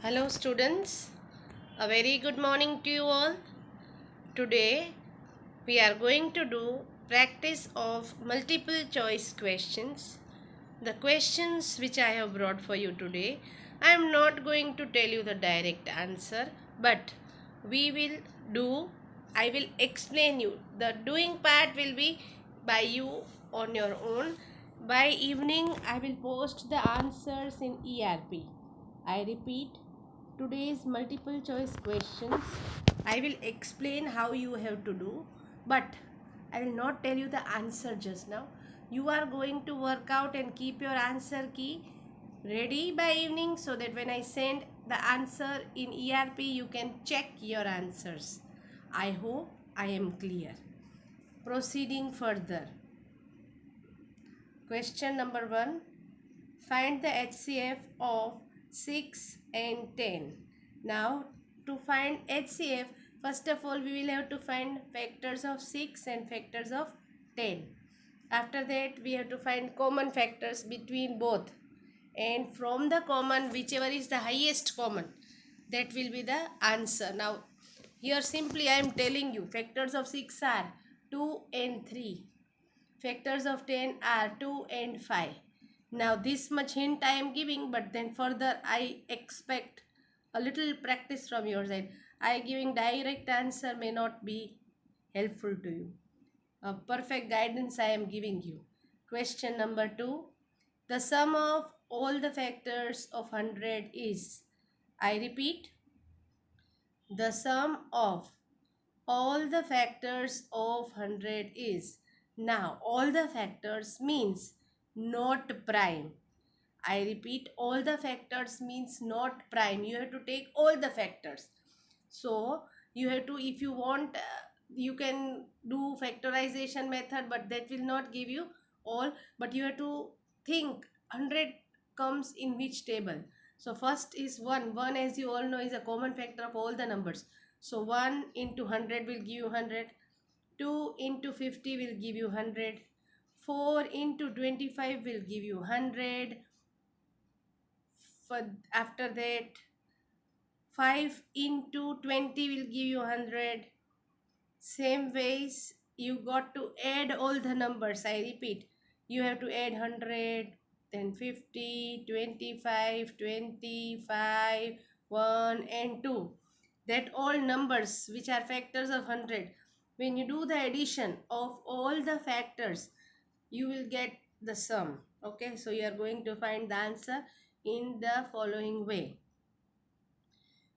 Hello students, a very good morning to you all. Today we are going to do practice of multiple choice questions. The questions which I have brought for you today, I am not going to tell you the direct answer, but we will do, I will explain you. The doing part will be by you on your own. By evening, I will post the answers in ERP. I repeat, today's multiple choice questions, I will explain how you have to do, but I will not tell you the answer just now. You are going to work out and keep your answer key ready by evening so that when I send the answer in ERP, you can check your answers. I hope I am clear. Proceeding further. Question number 1. Find the HCF of 6 and 10. Now, to find HCF, first of all, we will have to find factors of 6 and factors of 10. After that, we have to find common factors between both. And from the common, whichever is the highest common, that will be the answer. Now, here simply I am telling you, factors of 6 are 2 and 3. Factors of 10 are 2 and 5. Now this much hint I am giving, but then further I expect a little practice from your side. I giving direct answer may not be helpful to you. A perfect guidance I am giving you. Question number 2. The sum of all the factors of 100 is, I repeat, the sum of all the factors of 100 is. Now, all the factors means not prime. I repeat, all the factors means not prime. You have to take all the factors. So, you have to, if you want, you can do factorization method, but that will not give you all. But you have to think 100 comes in which table. So, first is 1. 1, as you all know, is a common factor of all the numbers. So 1 into 100 will give you 100. 2 into 50 will give you 100. 4 into 25 will give you 100. After that, 5 into 20 will give you 100. Same ways, you got to add all the numbers. I repeat, you have to add 100, then 50, 25, 25, 1 and 2. That all numbers which are factors of 100. When you do the addition of all the factors, you will get the sum. Okay, so you are going to find the answer in the following way.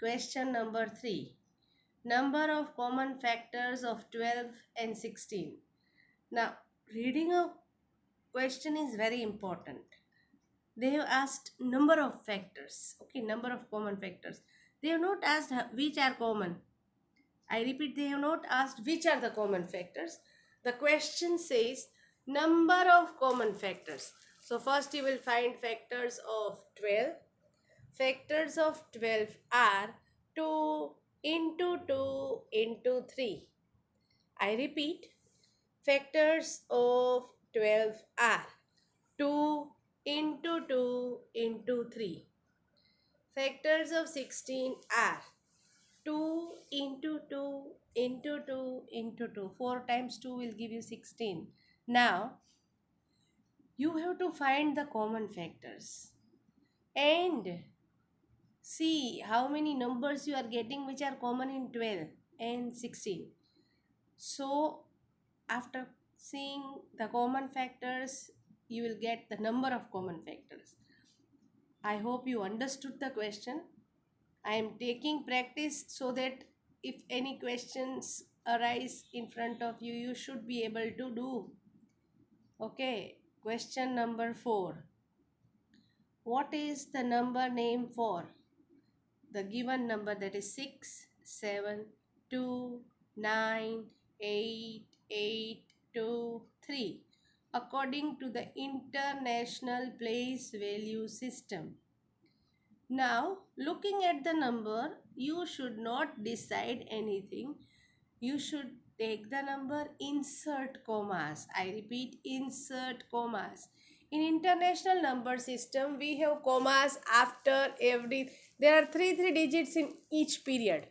Question number 3. Number of common factors of 12 and 16. Now, reading a question is very important. They have asked number of factors. Okay, number of common factors. They have not asked which are common. I repeat, they have not asked which are the common factors. The question says number of common factors. So first you will find factors of 12. Factors of 12 are 2 into 2 into 3. I repeat, factors of 12 are 2 into 2 into 3. Factors of 16 are 2 into 2 into 2 into 2. 4 times 2 will give you 16. Now, you have to find the common factors and see how many numbers you are getting which are common in 12 and 16. So, after seeing the common factors, you will get the number of common factors. I hope you understood the question. I am taking practice so that if any questions arise in front of you, you should be able to do. Okay, question number 4. What is the number name for the given number, that is 6, 7, 2, 9, 8, 8, 2, 3, according to the International Place Value System? Now, looking at the number, you should not decide anything. You should take the number, insert commas. I repeat, insert commas. In international number system, we have commas after every. There are three digits in each period.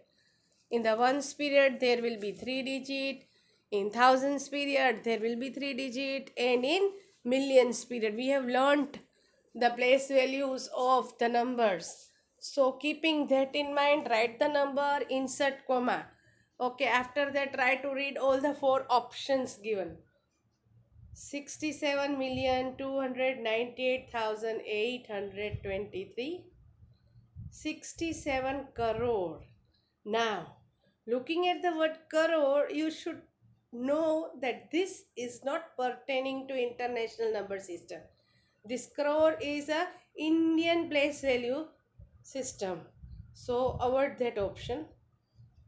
In the ones period, there will be 3 digit. In thousands period, there will be 3 digit. And in millions period, we have learnt the place values of the numbers. So keeping that in mind, write the number, insert comma. Okay, after that, try to read all the four options given. 67,298,823, 67 crore. Now, looking at the word crore, you should know that this is not pertaining to international number system. This crore is a Indian place value system. So avoid that option.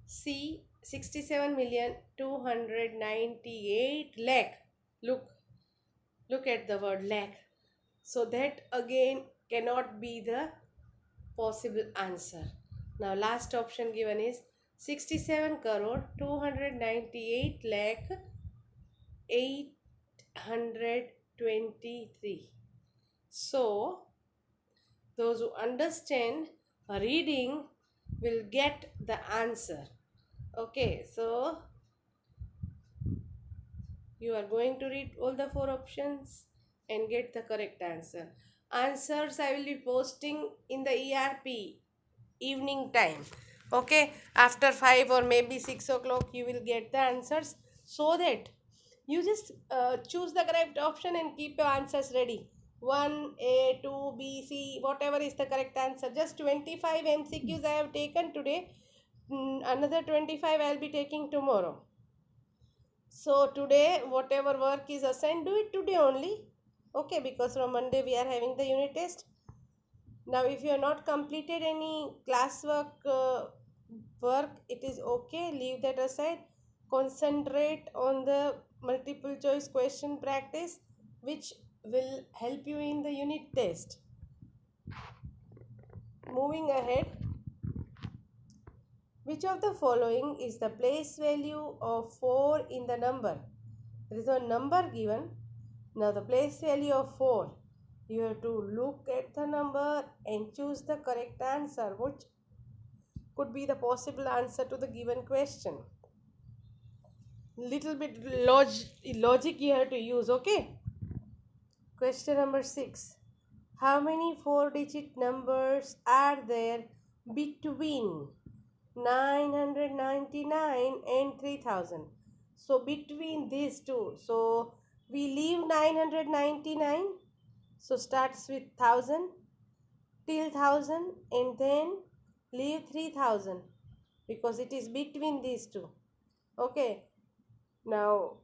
C, 67,298 lakh. Look at the word lakh. So that again cannot be the possible answer. Now last option given is 67 crore 298 lakh 823. So those who understand reading will get the answer. Okay, so you are going to read all the four options and get the correct answer. Answers I will be posting in the ERP evening time. Okay, after 5 or maybe 6 o'clock, you will get the answers, so that you just choose the correct option and keep your answers ready. 1A, 2B, C, whatever is the correct answer. Just 25 MCQs I have taken today. Another 25 I will be taking tomorrow. So today, whatever work is assigned, do it today only. Okay, because from Monday we are having the unit test. Now, if you have not completed any classwork work, it is okay. Leave that aside. Concentrate on the multiple choice question practice, which will help you in the unit test. Moving ahead, which of the following is the place value of 4 in the number? There is a number given. Now the place value of 4. You have to look at the number and choose the correct answer, which could be the possible answer to the given question. Little bit logic you have to use, okay? Question number 6. How many 4-digit numbers are there between 999 and 3000? So between these two, so we leave 999, so starts with 1000 till 1000 and then leave 3000 because it is between these two. Okay, now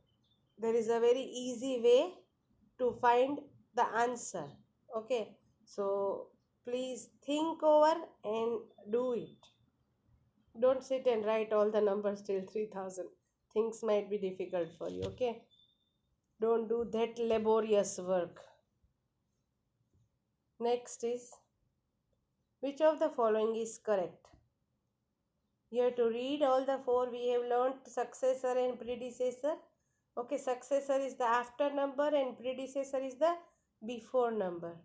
there is a very easy way to find the answer. Okay, so please think over and do it. Don't sit and write all the numbers till 3000. Things might be difficult for you. Okay, don't do that laborious work. Next is, which of the following is correct? You have to read all the four. We have learned successor and predecessor. Okay, successor is the after number and predecessor is the before number.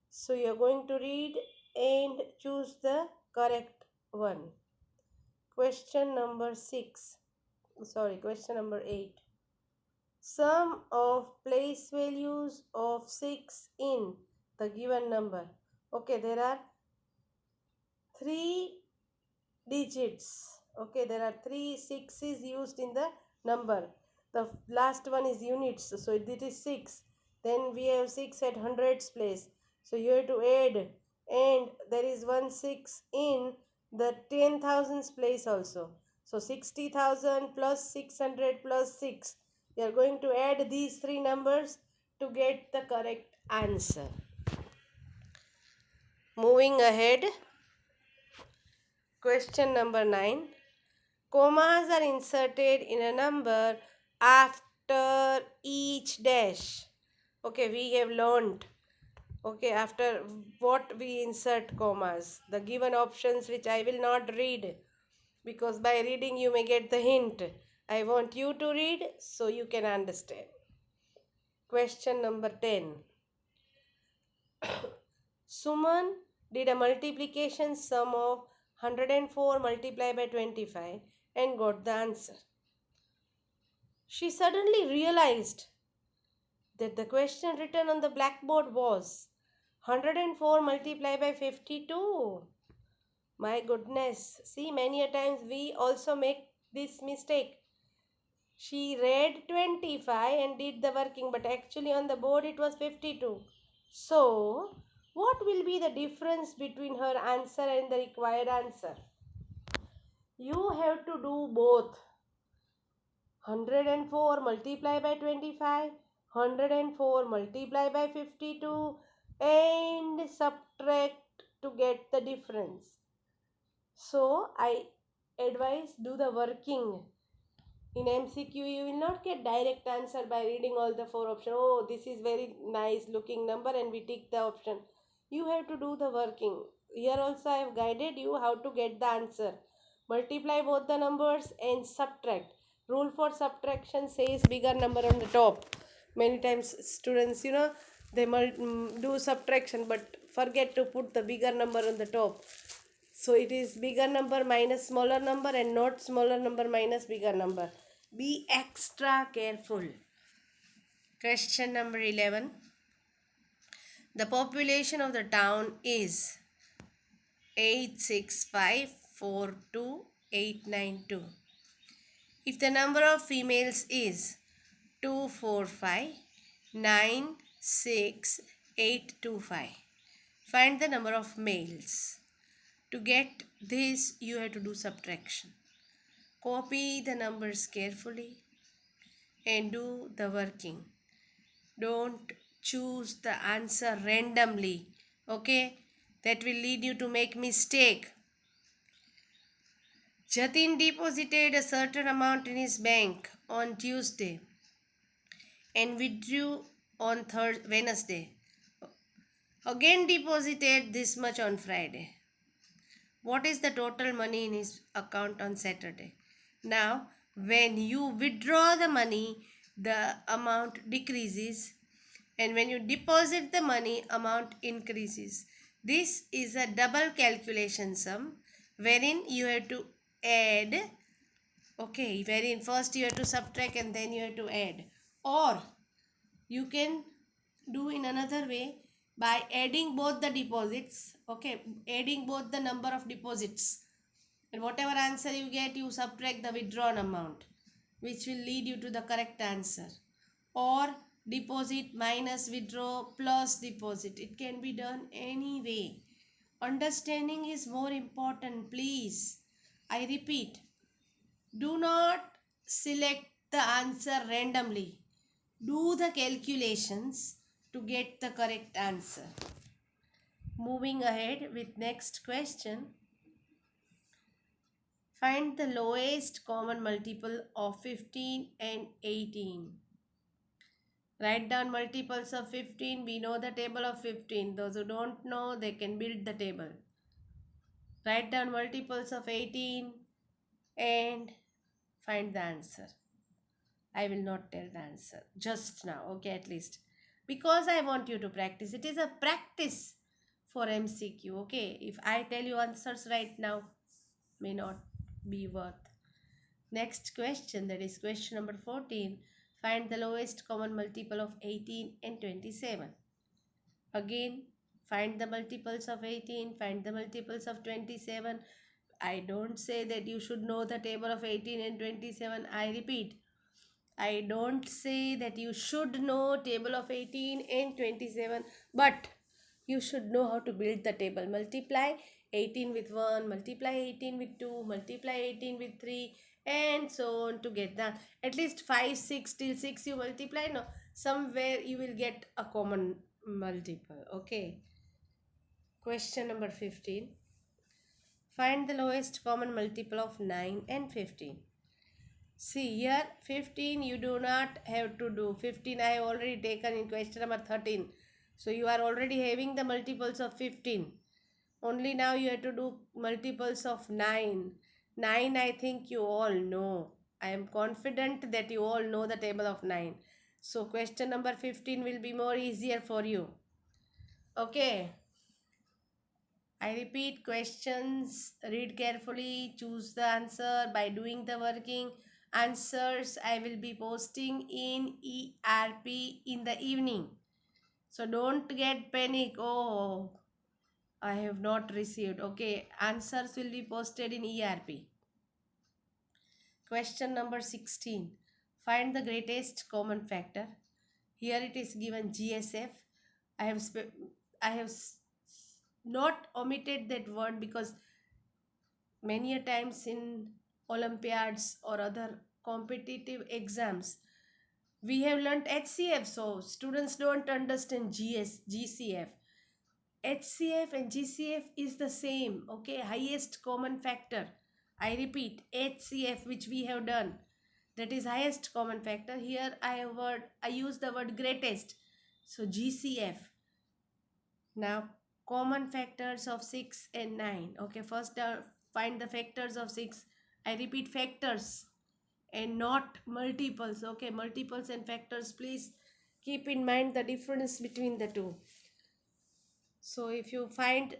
So you are going to read and choose the correct one. Question number 8. Sum of place values of 6 in the given number. Okay, there are 3 digits. Okay, there are 3 sixes used in the number. The last one is units, so it is 6. Then we have 6 at hundreds place, so you have to add, and there is 1 6 in the 10,000s place also. So 60,000 plus 600 plus 6. You are going to add these 3 numbers to get the correct answer. Moving ahead, question number 9. Commas are inserted in a number after each dash. Okay, we have learned. Okay, after what we insert commas. The given options which I will not read, because by reading you may get the hint. I want you to read so you can understand. Question number 10. Suman did a multiplication sum of 104 multiplied by 25 and got the answer. She suddenly realized that the question written on the blackboard was 104 multiplied by 52. My goodness. See, many a times we also make this mistake. She read 25 and did the working, but actually on the board it was 52. So, what will be the difference between her answer and the required answer? You have to do both. 104 multiplied by 25, 104 multiplied by 52, and subtract to get the difference. So, I advise do the working. In MCQ, you will not get direct answer by reading all the four options. Oh, this is very nice looking number and we tick the option. You have to do the working. Here also I have guided you how to get the answer. Multiply both the numbers and subtract. Rule for subtraction says bigger number on the top. Many times students, they do subtraction but forget to put the bigger number on the top. So it is bigger number minus smaller number and not smaller number minus bigger number. Be extra careful. Question number 11. The population of the town is 86542,892. If the number of females is 245,96825, find the number of males. To get this, you have to do subtraction. Copy the numbers carefully and do the working. Don't choose the answer randomly. Okay? That will lead you to make mistake. Jatin deposited a certain amount in his bank on Tuesday and withdrew on Wednesday. Again deposited this much on Friday. What is the total money in his account on Saturday? Now, when you withdraw the money, the amount decreases, and when you deposit the money, amount increases. This is a double calculation sum wherein you have to add, okay, wherein first you have to subtract and then you have to add. Or you can do in another way by adding both the deposits, okay, adding both the number of deposits, and whatever answer you get, you subtract the withdrawn amount, which will lead you to the correct answer. Or deposit minus withdraw plus deposit. It can be done any way. Understanding is more important, please. I repeat, do not select the answer randomly. Do the calculations to get the correct answer. Moving ahead with next question. Find the lowest common multiple of 15 and 18. Write down multiples of 15. We know the table of 15. Those who don't know, they can build the table. Write down multiples of 18 and find the answer. I will not tell the answer just now, okay, at least. Because I want you to practice. It is a practice for MCQ, okay? If I tell you answers right now, may not be worth. Next question, that is question number 14. Find the lowest common multiple of 18 and 27. Again, find the multiples of 18, find the multiples of 27. I don't say that you should know the table of 18 and 27. I repeat, I don't say that you should know table of 18 and 27, but you should know how to build the table. Multiply 18 with 1, multiply 18 with 2, multiply 18 with 3, and so on to get that. At least 5, 6 till 6 you multiply. No, somewhere you will get a common multiple. Okay. Question number 15. Find the lowest common multiple of 9 and 15. See here 15 you do not have to do. 15 I have already taken in question number 13. So you are already having the multiples of 15. Only now you have to do multiples of 9. 9 I think you all know. I am confident that you all know the table of 9. So question number 15 will be more easier for you. Okay. I repeat questions, read carefully, choose the answer by doing the working. Answers I will be posting in ERP in the evening. So don't get panic. Oh, I have not received. Okay, answers will be posted in ERP. Question number 16. Find the greatest common factor. Here it is given GSF. I have I have not omitted that word because many a times in Olympiads or other competitive exams we have learnt HCF, so students don't understand GCF. HCF and GCF is the same, okay? Highest common factor. I repeat, HCF which we have done, that is highest common factor. Here I use the word greatest. So GCF. Now common factors of 6 and 9. Okay, first find the factors of 6. I repeat, factors and not multiples. Okay, multiples and factors, please keep in mind the difference between the two. So if you find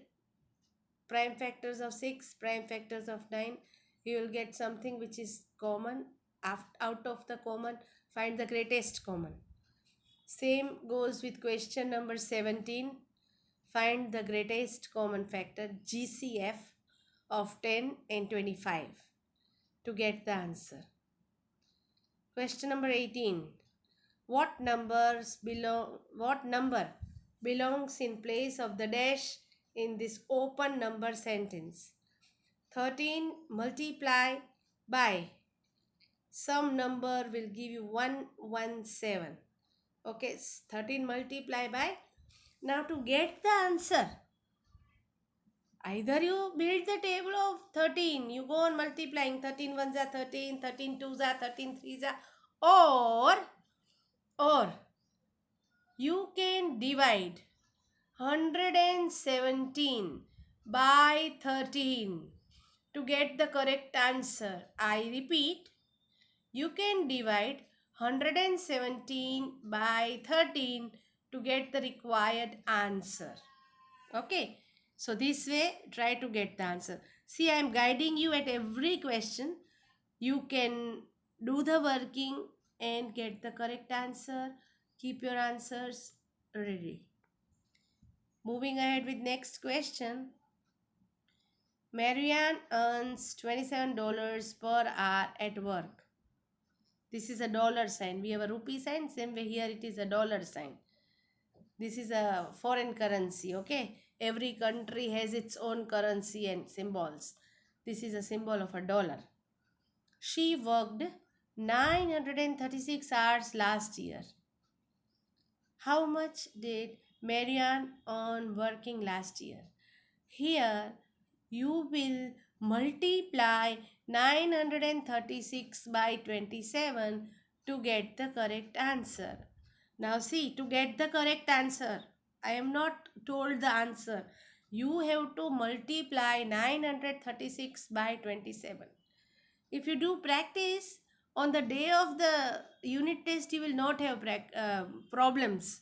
prime factors of 6, prime factors of 9, you will get something which is common. Out of the common, find the greatest common. Same goes with question number 17. Find the greatest common factor GCF of 10 and 25 to get the answer. Question number 18. What number belongs in place of the dash in this open number sentence? 13 multiply by some number will give you 117. Okay, 13 multiply by. Now to get the answer, either you build the table of 13, you go on multiplying 13 ones are 13, 13 twos are 13 threes are, or you can divide 117 by 13 to get the correct answer. I repeat, you can divide 117 by 13 to get the required answer. Okay, so this way try to get the answer. See, I am guiding you at every question. You can do the working and get the correct answer. Keep your answers ready. Moving ahead with next question. Marianne earns $27 per hour at work. This is a dollar sign. We have a rupee sign. Same way here it is a dollar sign. This is a foreign currency, okay? Every country has its own currency and symbols. This is a symbol of a dollar. She worked 936 hours last year. How much did Marianne earn working last year? Here you will multiply 936 by 27 to get the correct answer. Now see, to get the correct answer, I am not told the answer. You have to multiply 936 by 27. If you do practice, on the day of the unit test, you will not have problems.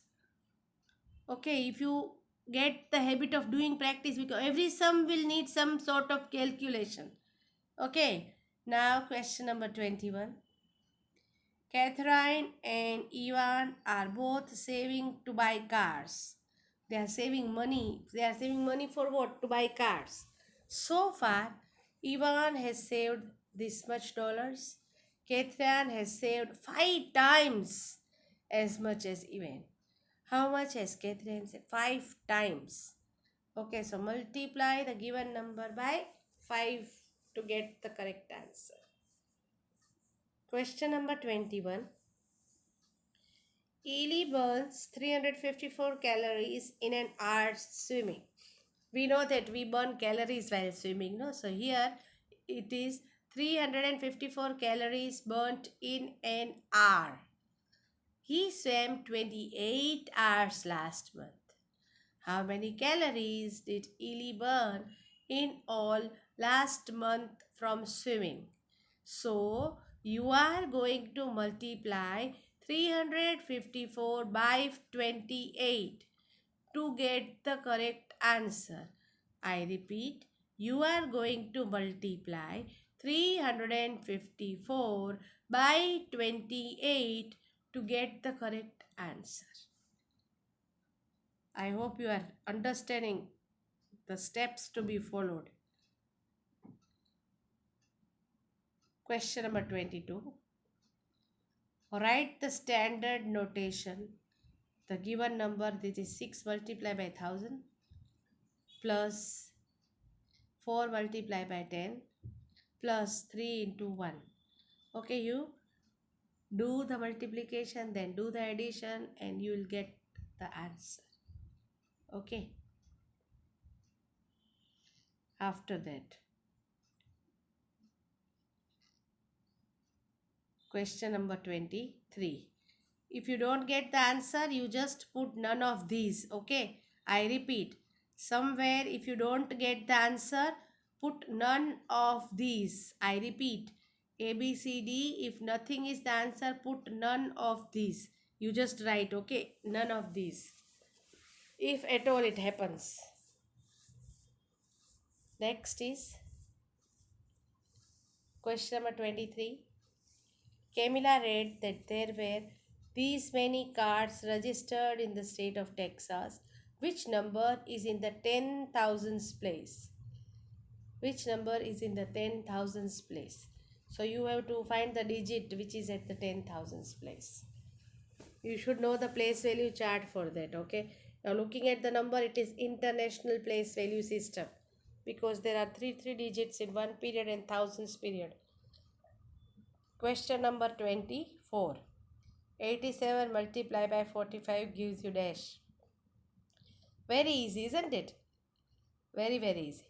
Okay, if you get the habit of doing practice, because every sum will need some sort of calculation. Okay, now question number 21. Catherine and Ivan are both saving to buy cars. They are saving money. They are saving money for what? To buy cars. So far, Ivan has saved this much dollars. Catherine has saved 5 times as much as Ivan. How much has Catherine saved? 5 times. Okay, so multiply the given number by 5 to get the correct answer. Question number 21. Ely burns 354 calories in an hour swimming. We know that we burn calories while swimming, no? So here it is 354 calories burnt in an hour. He swam 28 hours last month. How many calories did Ely burn in all last month from swimming? So you are going to multiply 354 by 28 to get the correct answer. I repeat, you are going to multiply 354 by 28 to get the correct answer. I hope you are understanding the steps to be followed. Question number 22. Write the standard notation. The given number, this is 6 multiplied by 1000 plus 4 multiplied by 10 plus 3 into 1. Okay, you do the multiplication, then do the addition, and you will get the answer. Okay. After that, question number 23. If you don't get the answer, you just put none of these. Okay. I repeat, somewhere if you don't get the answer, put none of these. I repeat, A, B, C, D. If nothing is the answer, put none of these. You just write, okay, none of these. If at all it happens. Next is question number 23. Camilla read that there were these many cars registered in the state of Texas. Which number is in the 10,000s place? Which number is in the 10,000s place? So you have to find the digit which is at the 10,000s place. You should know the place value chart for that, okay? Now looking at the number, it is international place value system because there are three digits in one period and thousands period. Question number 24. 87 multiplied by 45 gives you dash. Very easy, isn't it? Very easy.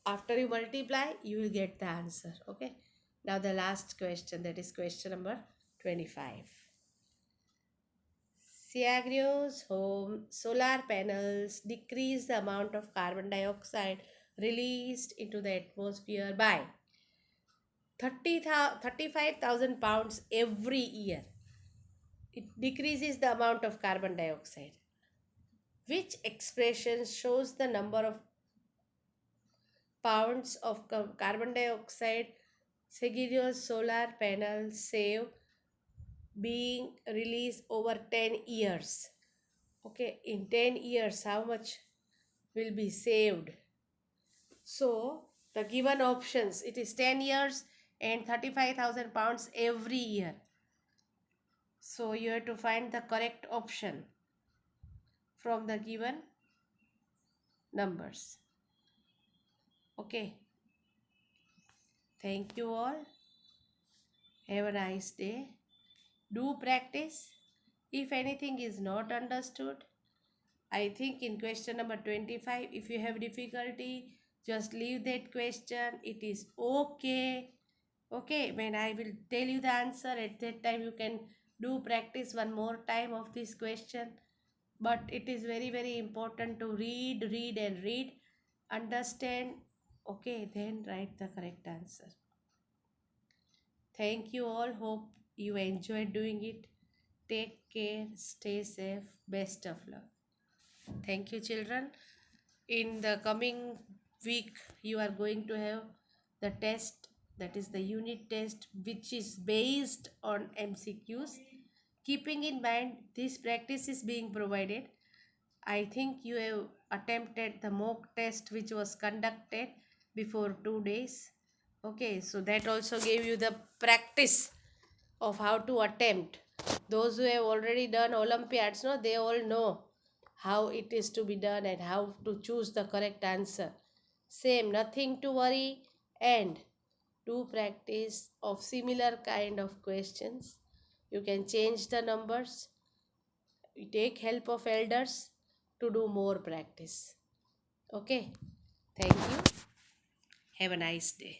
After you multiply, you will get the answer. Okay. Now the last question, that is question number 25. Siagrio's home solar panels decrease the amount of carbon dioxide released into the atmosphere by 35,000 pounds every year. It decreases the amount of carbon dioxide. Which expression shows the number of pounds of carbon dioxide Siagrio's solar panels save being released over 10 years? Okay, in 10 years, how much will be saved? So, the given options, it is 10 years and 35,000 pounds every year. So, you have to find the correct option from the given numbers. Okay. Thank you all. Have a nice day. Do practice. If anything is not understood, I think in question number 25, if you have difficulty, just leave that question. It is okay. Okay, when I will tell you the answer, at that time you can do practice one more time of this question. But it is very important to read, understand. Okay, then write the correct answer. Thank you all. Hope you enjoyed doing it. Take care, stay safe, best of luck. Thank you, children. In the coming week, you are going to have the test, that is the unit test, which is based on MCQs. Keeping in mind, this practice is being provided. I think you have attempted the mock test which was conducted before 2 days. Okay, so that also gave you the practice of how to attempt. Those who have already done Olympiads, no, they all know how it is to be done and how to choose the correct answer. Same, nothing to worry, and do practice of similar kind of questions. You can change the numbers. You take help of elders to do more practice. Okay, thank you. Have a nice day.